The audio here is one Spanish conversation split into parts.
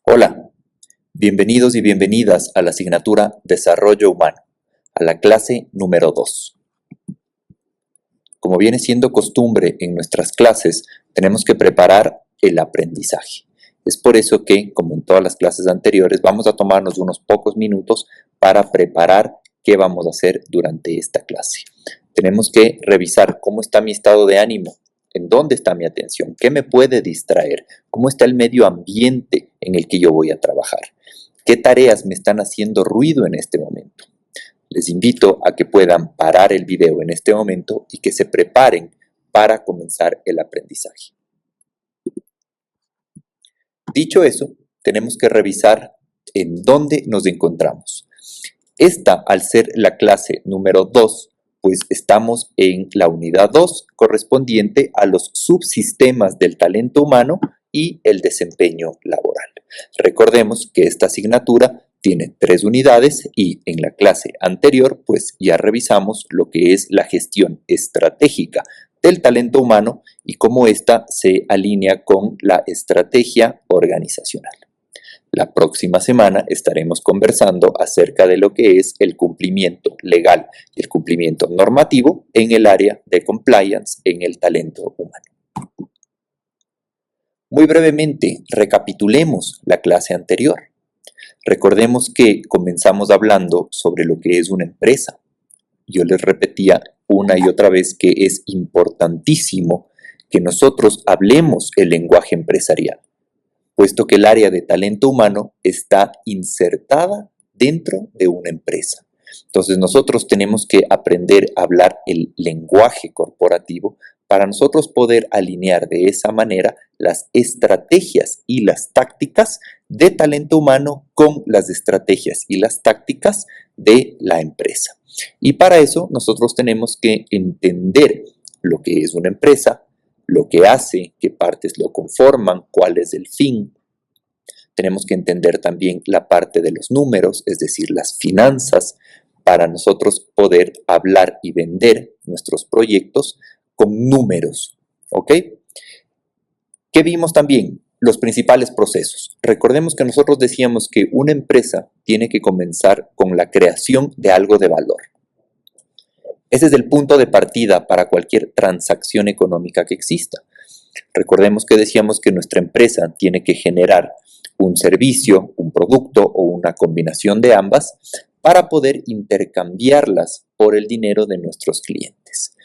Hola, bienvenidos y bienvenidas a la asignatura Desarrollo Humano, a la clase número 2. Como viene siendo costumbre en nuestras clases, tenemos que preparar el aprendizaje. Es por eso que, como en todas las clases anteriores, vamos a tomarnos unos pocos minutos para preparar qué vamos a hacer durante esta clase. Tenemos que revisar cómo está mi estado de ánimo, en dónde está mi atención, qué me puede distraer, cómo está el medio ambiente en el que yo voy a trabajar, qué tareas me están haciendo ruido en este momento. Les invito a que puedan parar el video en este momento y que se preparen para comenzar el aprendizaje. Dicho eso, tenemos que revisar en dónde nos encontramos. Esta, al ser la clase número 2, pues estamos en la unidad 2, correspondiente a los subsistemas del talento humano y el desempeño laboral. Recordemos que esta asignatura tiene 3 unidades y en la clase anterior pues ya revisamos lo que es la gestión estratégica del talento humano y cómo ésta se alinea con la estrategia organizacional. La próxima semana estaremos conversando acerca de lo que es el cumplimiento legal y el cumplimiento normativo en el área de compliance en el talento humano. Muy brevemente, recapitulemos la clase anterior. Recordemos que comenzamos hablando sobre lo que es una empresa. Yo les repetía una y otra vez que es importantísimo que nosotros hablemos el lenguaje empresarial, puesto que el área de talento humano está insertada dentro de una empresa. Entonces nosotros tenemos que aprender a hablar el lenguaje corporativo para nosotros poder alinear de esa manera las estrategias y las tácticas de talento humano con las estrategias y las tácticas de la empresa. Y para eso nosotros tenemos que entender lo que es una empresa, lo que hace, qué partes lo conforman, cuál es el fin. Tenemos que entender también la parte de los números, es decir, las finanzas, para nosotros poder hablar y vender nuestros proyectos con números, ¿ok? ¿Qué vimos también? Los principales procesos. Recordemos que nosotros decíamos que una empresa tiene que comenzar con la creación de algo de valor. Ese es el punto de partida para cualquier transacción económica que exista. Recordemos que decíamos que nuestra empresa tiene que generar un servicio, un producto o una combinación de ambas para poder intercambiarlas por el dinero de nuestros clientes.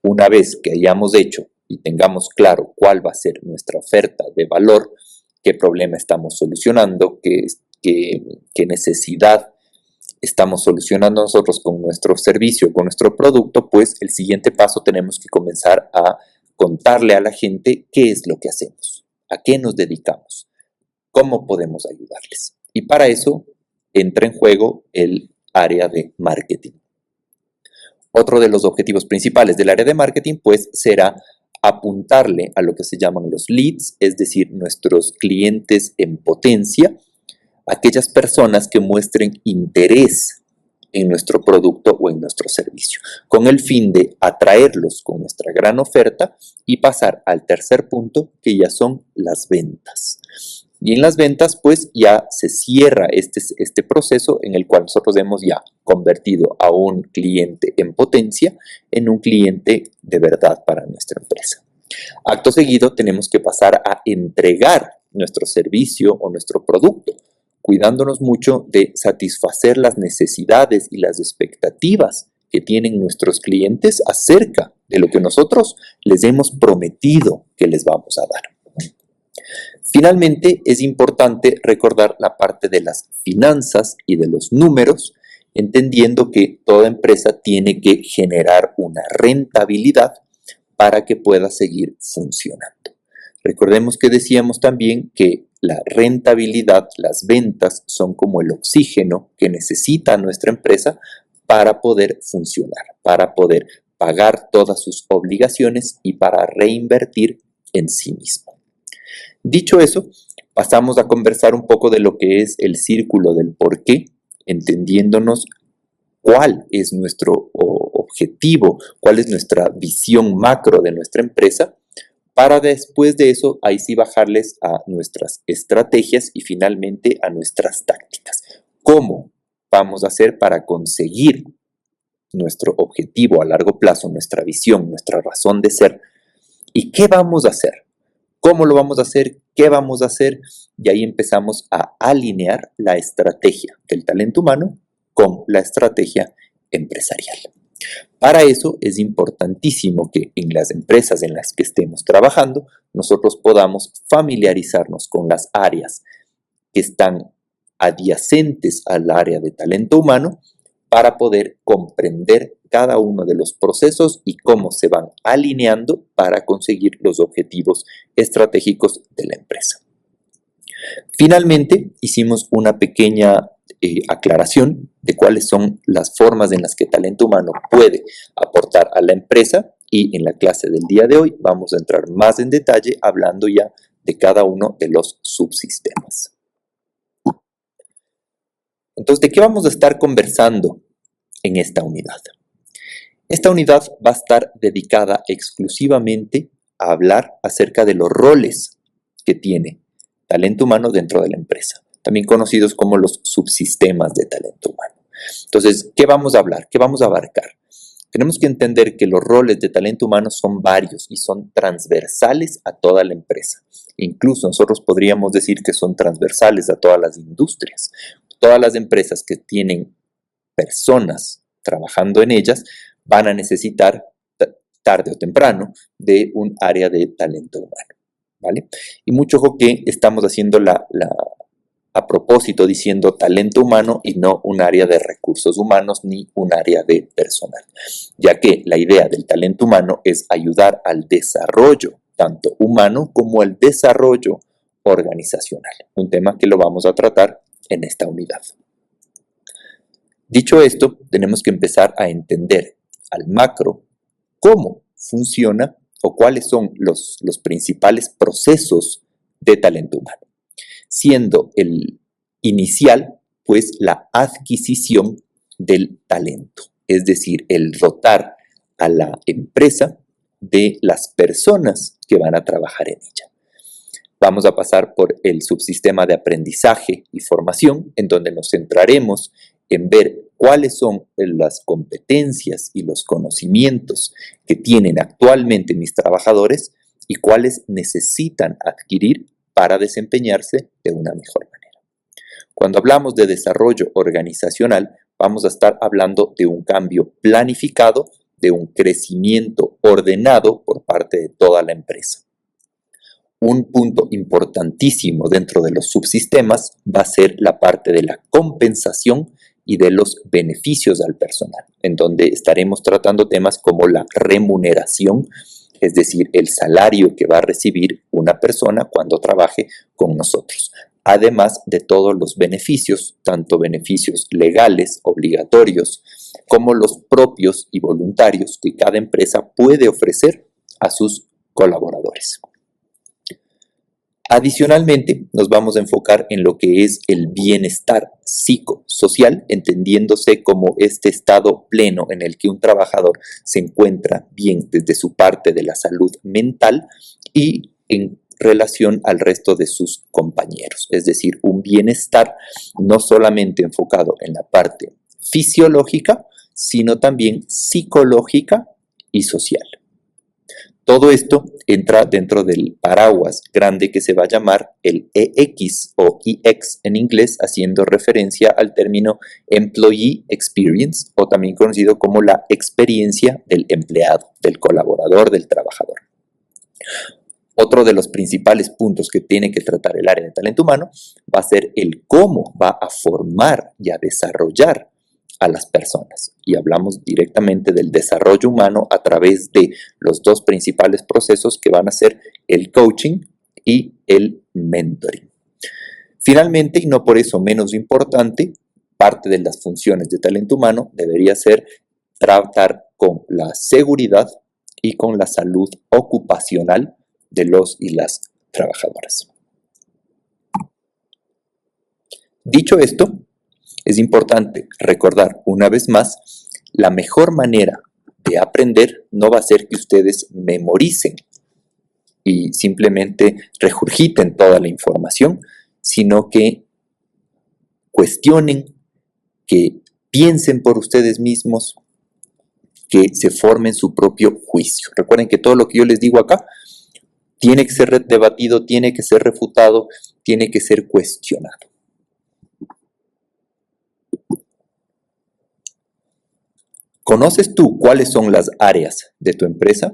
Una vez que hayamos hecho y tengamos claro cuál va a ser nuestra oferta de valor, qué problema estamos solucionando, qué necesidad estamos solucionando nosotros con nuestro servicio, con nuestro producto, pues el siguiente paso tenemos que comenzar a contarle a la gente qué es lo que hacemos, a qué nos dedicamos, cómo podemos ayudarles. Y para eso entra en juego el área de marketing. Otro de los objetivos principales del área de marketing pues será apuntarle a lo que se llaman los leads, es decir, nuestros clientes en potencia, aquellas personas que muestren interés en nuestro producto o en nuestro servicio, con el fin de atraerlos con nuestra gran oferta y pasar al tercer punto, que ya son las ventas. Y en las ventas, pues ya se cierra este proceso en el cual nosotros hemos ya convertido a un cliente en potencia en un cliente de verdad para nuestra empresa. Acto seguido, tenemos que pasar a entregar nuestro servicio o nuestro producto, cuidándonos mucho de satisfacer las necesidades y las expectativas que tienen nuestros clientes acerca de lo que nosotros les hemos prometido que les vamos a dar. Finalmente, es importante recordar la parte de las finanzas y de los números, entendiendo que toda empresa tiene que generar una rentabilidad para que pueda seguir funcionando. Recordemos que decíamos también que la rentabilidad, las ventas, son como el oxígeno que necesita nuestra empresa para poder funcionar, para poder pagar todas sus obligaciones y para reinvertir en sí mismo. Dicho eso, pasamos a conversar un poco de lo que es el círculo del por qué, entendiéndonos cuál es nuestro objetivo, cuál es nuestra visión macro de nuestra empresa, para después de eso, ahí sí bajarles a nuestras estrategias y finalmente a nuestras tácticas. ¿Cómo vamos a hacer para conseguir nuestro objetivo a largo plazo, nuestra visión, nuestra razón de ser? ¿Y qué vamos a hacer? ¿Cómo lo vamos a hacer? ¿Qué vamos a hacer? Y ahí empezamos a alinear la estrategia del talento humano con la estrategia empresarial. Para eso es importantísimo que en las empresas en las que estemos trabajando, nosotros podamos familiarizarnos con las áreas que están adyacentes al área de talento humano para poder comprender cada uno de los procesos y cómo se van alineando para conseguir los objetivos estratégicos de la empresa. Finalmente, hicimos una pequeña aclaración de cuáles son las formas en las que talento humano puede aportar a la empresa, y en la clase del día de hoy vamos a entrar más en detalle hablando ya de cada uno de los subsistemas. Entonces, ¿de qué vamos a estar conversando en esta unidad? Esta unidad va a estar dedicada exclusivamente a hablar acerca de los roles que tiene talento humano dentro de la empresa, también conocidos como los subsistemas de talento humano. Entonces, ¿qué vamos a hablar? ¿Qué vamos a abarcar? Tenemos que entender que los roles de talento humano son varios y son transversales a toda la empresa. Incluso nosotros podríamos decir que son transversales a todas las industrias. Todas las empresas que tienen personas trabajando en ellas van a necesitar tarde o temprano de un área de talento humano, ¿vale? Y mucho ojo que estamos haciendo a propósito diciendo talento humano y no un área de recursos humanos ni un área de personal, ya que la idea del talento humano es ayudar al desarrollo tanto humano como al desarrollo organizacional, un tema que lo vamos a tratar en esta unidad. Dicho esto, tenemos que empezar a entender al macro cómo funciona o cuáles son los principales procesos de talento humano, siendo el inicial, pues, la adquisición del talento, es decir, el dotar a la empresa de las personas que van a trabajar en ella. Vamos a pasar por el subsistema de aprendizaje y formación, en donde nos centraremos en ver cuáles son las competencias y los conocimientos que tienen actualmente mis trabajadores y cuáles necesitan adquirir para desempeñarse de una mejor manera. Cuando hablamos de desarrollo organizacional, vamos a estar hablando de un cambio planificado, de un crecimiento ordenado por parte de toda la empresa. Un punto importantísimo dentro de los subsistemas va a ser la parte de la compensación y de los beneficios al personal, en donde estaremos tratando temas como la remuneración, es decir, el salario que va a recibir una persona cuando trabaje con nosotros, además de todos los beneficios, tanto beneficios legales, obligatorios, como los propios y voluntarios que cada empresa puede ofrecer a sus colaboradores. Adicionalmente, nos vamos a enfocar en lo que es el bienestar psicosocial, entendiéndose como este estado pleno en el que un trabajador se encuentra bien desde su parte de la salud mental y en relación al resto de sus compañeros. Es decir, un bienestar no solamente enfocado en la parte fisiológica, sino también psicológica y social. Todo esto entra dentro del paraguas grande que se va a llamar el EX o EX en inglés, haciendo referencia al término Employee Experience, o también conocido como la experiencia del empleado, del colaborador, del trabajador. Otro de los principales puntos que tiene que tratar el área de talento humano va a ser el cómo va a formar y a desarrollar a las personas, y hablamos directamente del desarrollo humano a través de los dos principales procesos que van a ser el coaching y el mentoring. Finalmente, y no por eso menos importante, parte de las funciones de talento humano debería ser tratar con la seguridad y con la salud ocupacional de los y las trabajadoras. Dicho esto, es importante recordar una vez más, la mejor manera de aprender no va a ser que ustedes memoricen y simplemente regurgiten toda la información, sino que cuestionen, que piensen por ustedes mismos, que se formen su propio juicio. Recuerden que todo lo que yo les digo acá tiene que ser debatido, tiene que ser refutado, tiene que ser cuestionado. ¿Conoces tú cuáles son las áreas de tu empresa?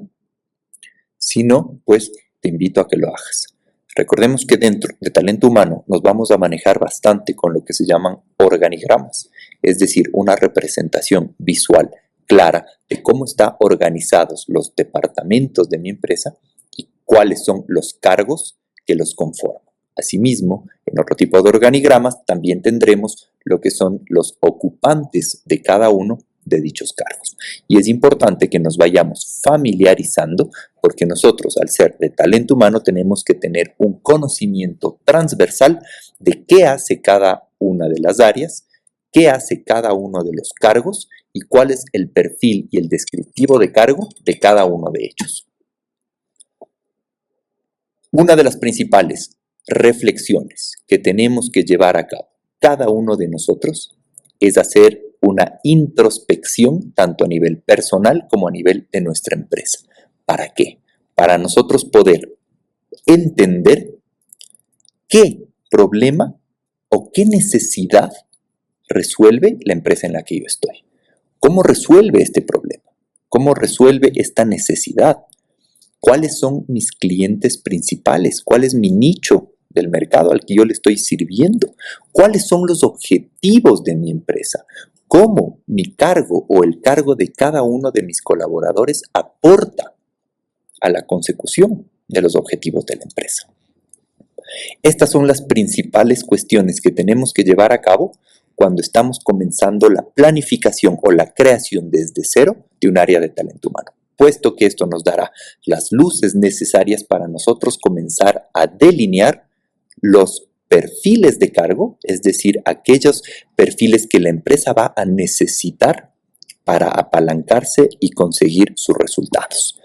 Si no, pues te invito a que lo hagas. Recordemos que dentro de talento humano nos vamos a manejar bastante con lo que se llaman organigramas, es decir, una representación visual clara de cómo están organizados los departamentos de mi empresa y cuáles son los cargos que los conforman. Asimismo, en otro tipo de organigramas también tendremos lo que son los ocupantes de cada uno de dichos cargos. Y es importante que nos vayamos familiarizando porque nosotros, al ser de talento humano, tenemos que tener un conocimiento transversal de qué hace cada una de las áreas, qué hace cada uno de los cargos y cuál es el perfil y el descriptivo de cargo de cada uno de ellos. Una de las principales reflexiones que tenemos que llevar a cabo cada uno de nosotros es hacer una introspección tanto a nivel personal como a nivel de nuestra empresa. ¿Para qué? Para nosotros poder entender qué problema o qué necesidad resuelve la empresa en la que yo estoy. ¿Cómo resuelve este problema? ¿Cómo resuelve esta necesidad? ¿Cuáles son mis clientes principales? ¿Cuál es mi nicho del mercado al que yo le estoy sirviendo? ¿Cuáles son los objetivos de mi empresa? ¿Cómo mi cargo o el cargo de cada uno de mis colaboradores aporta a la consecución de los objetivos de la empresa? Estas son las principales cuestiones que tenemos que llevar a cabo cuando estamos comenzando la planificación o la creación desde cero de un área de talento humano, puesto que esto nos dará las luces necesarias para nosotros comenzar a delinear los perfiles de cargo, es decir, aquellos perfiles que la empresa va a necesitar para apalancarse y conseguir sus resultados.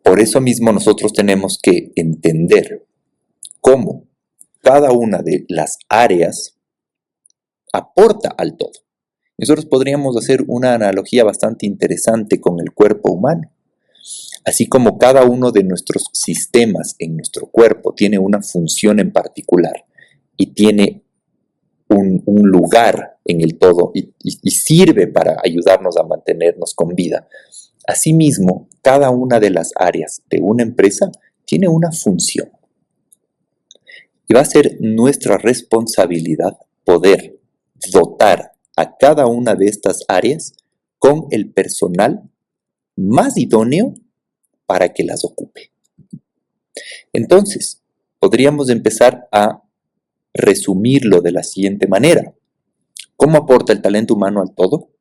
Por eso mismo nosotros tenemos que entender cómo cada una de las áreas aporta al todo. Nosotros podríamos hacer una analogía bastante interesante con el cuerpo humano. Así como cada uno de nuestros sistemas en nuestro cuerpo tiene una función en particular y tiene un lugar en el todo y sirve para ayudarnos a mantenernos con vida, asimismo, cada una de las áreas de una empresa tiene una función. Y va a ser nuestra responsabilidad poder dotar a cada una de estas áreas con el personal más idóneo para que las ocupe. Entonces, podríamos empezar a resumirlo de la siguiente manera. ¿Cómo aporta el talento humano al todo?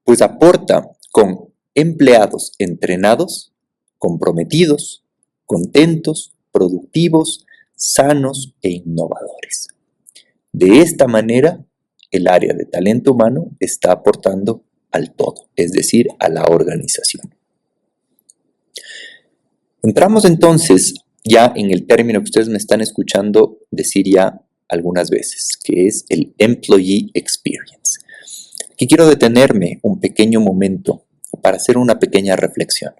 Pues aporta con empleados entrenados, comprometidos, contentos, productivos, sanos e innovadores. De esta manera, el área de talento humano está aportando al todo, es decir, a la organización. Entramos entonces ya en el término que ustedes me están escuchando decir ya algunas veces, que es el Employee Experience. Aquí quiero detenerme un pequeño momento para hacer una pequeña reflexión.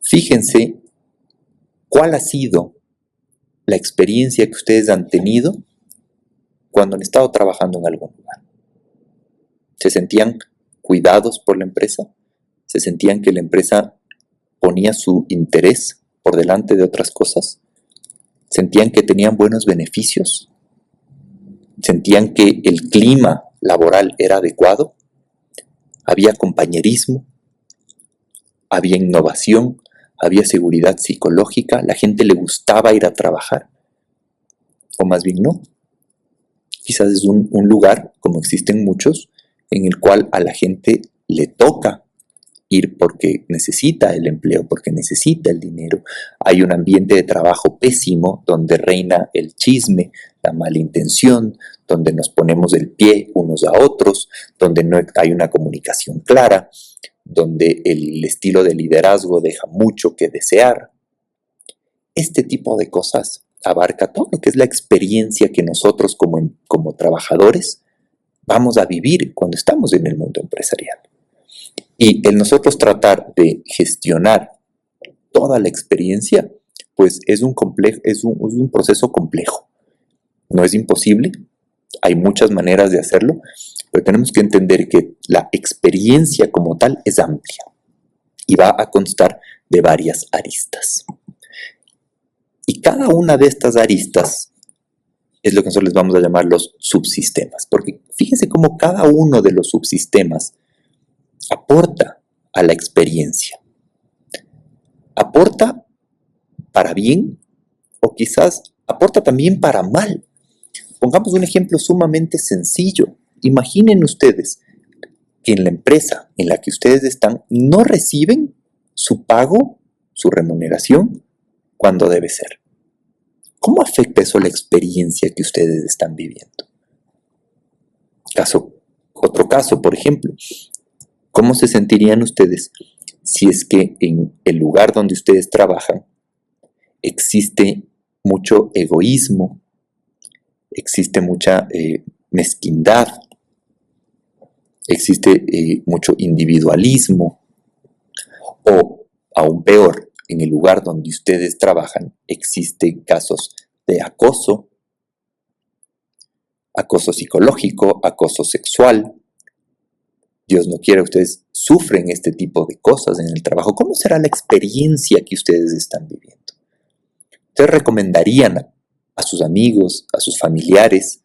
Fíjense cuál ha sido la experiencia que ustedes han tenido cuando han estado trabajando en algún lugar. ¿Se sentían cuidados por la empresa? ¿Se sentían que la empresa ponía su interés por delante de otras cosas? ¿Sentían que tenían buenos beneficios? ¿Sentían que el clima laboral era adecuado? ¿Había compañerismo? ¿Había innovación? ¿Había seguridad psicológica? ¿La gente le gustaba ir a trabajar? ¿O más bien no? Quizás es un lugar, como existen muchos, en el cual a la gente le toca ir porque necesita el empleo, porque necesita el dinero. Hay un ambiente de trabajo pésimo donde reina el chisme, la malintención, donde nos ponemos el pie unos a otros, donde no hay una comunicación clara, donde el estilo de liderazgo deja mucho que desear. Este tipo de cosas abarca todo lo que es la experiencia que nosotros como trabajadores vamos a vivir cuando estamos en el mundo empresarial. Y el nosotros tratar de gestionar toda la experiencia, pues es un proceso complejo. No es imposible, hay muchas maneras de hacerlo, pero tenemos que entender que la experiencia como tal es amplia y va a constar de varias aristas. Y cada una de estas aristas es lo que nosotros les vamos a llamar los subsistemas, porque fíjense cómo cada uno de los subsistemas aporta a la experiencia. Aporta para bien o quizás aporta también para mal. Pongamos un ejemplo sumamente sencillo. Imaginen ustedes que en la empresa en la que ustedes están no reciben su pago, su remuneración, cuando debe ser. ¿Cómo afecta eso la experiencia que ustedes están viviendo? Otro caso, por ejemplo, ¿cómo se sentirían ustedes si es que en el lugar donde ustedes trabajan existe mucho egoísmo, existe mucha mezquindad, existe mucho individualismo, o aún peor, en el lugar donde ustedes trabajan existen casos de acoso psicológico, acoso sexual? Dios no quiera, ustedes sufren este tipo de cosas en el trabajo. ¿Cómo será la experiencia que ustedes están viviendo? ¿Ustedes recomendarían a sus amigos, a sus familiares,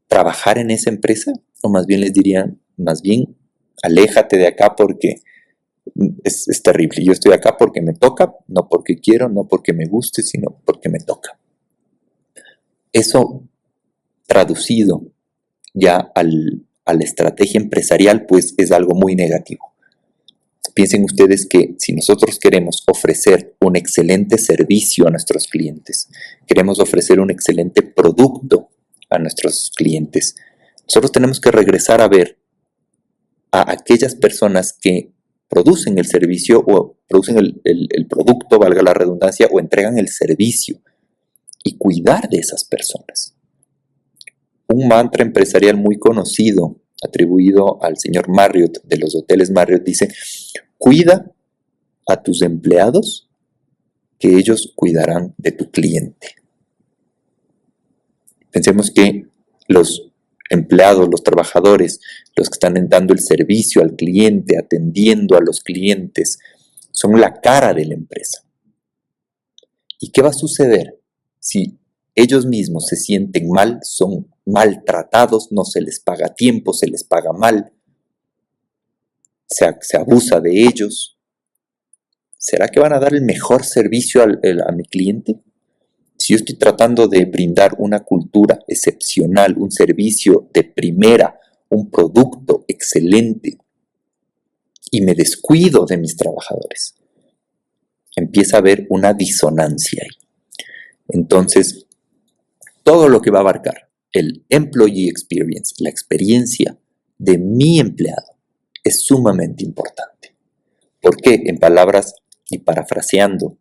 trabajar en esa empresa? ¿O más bien les dirían, más bien, aléjate de acá porque es terrible? Yo estoy acá porque me toca, no porque quiero, no porque me guste, sino porque me toca. Eso traducido ya a la estrategia empresarial, pues es algo muy negativo. Piensen ustedes que si nosotros queremos ofrecer un excelente servicio a nuestros clientes, queremos ofrecer un excelente producto a nuestros clientes, nosotros tenemos que regresar a ver a aquellas personas que producen el servicio o producen el producto, valga la redundancia, o entregan el servicio y cuidar de esas personas. Un mantra empresarial muy conocido, atribuido al señor Marriott de los hoteles Marriott, dice: cuida a tus empleados, que ellos cuidarán de tu cliente. Pensemos que los empleados, los trabajadores, los que están dando el servicio al cliente, atendiendo a los clientes, son la cara de la empresa. ¿Y qué va a suceder si ellos mismos se sienten mal, son maltratados, no se les paga a tiempo, se les paga mal, se abusa de ellos? ¿Será que van a dar el mejor servicio a mi cliente? Si yo estoy tratando de brindar una cultura excepcional, un servicio de primera, un producto excelente, y me descuido de mis trabajadores, empieza a haber una disonancia ahí. Entonces, todo lo que va a abarcar el employee experience, la experiencia de mi empleado, es sumamente importante. Porque, en palabras y parafraseando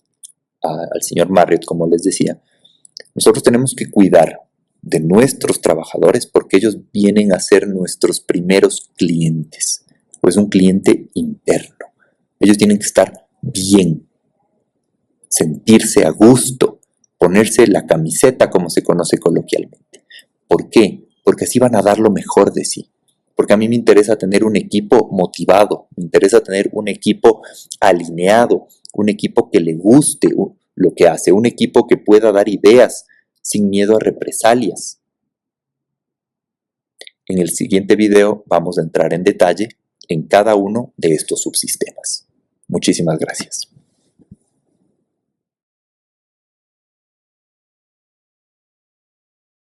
al señor Marriott, como les decía, nosotros tenemos que cuidar de nuestros trabajadores porque ellos vienen a ser nuestros primeros clientes. Pues un cliente interno. Ellos tienen que estar bien, sentirse a gusto, ponerse la camiseta, como se conoce coloquialmente. ¿Por qué? Porque así van a dar lo mejor de sí. Porque a mí me interesa tener un equipo motivado, me interesa tener un equipo alineado, un equipo que le guste lo que hace, un equipo que pueda dar ideas sin miedo a represalias. En el siguiente video vamos a entrar en detalle en cada uno de estos subsistemas. Muchísimas gracias.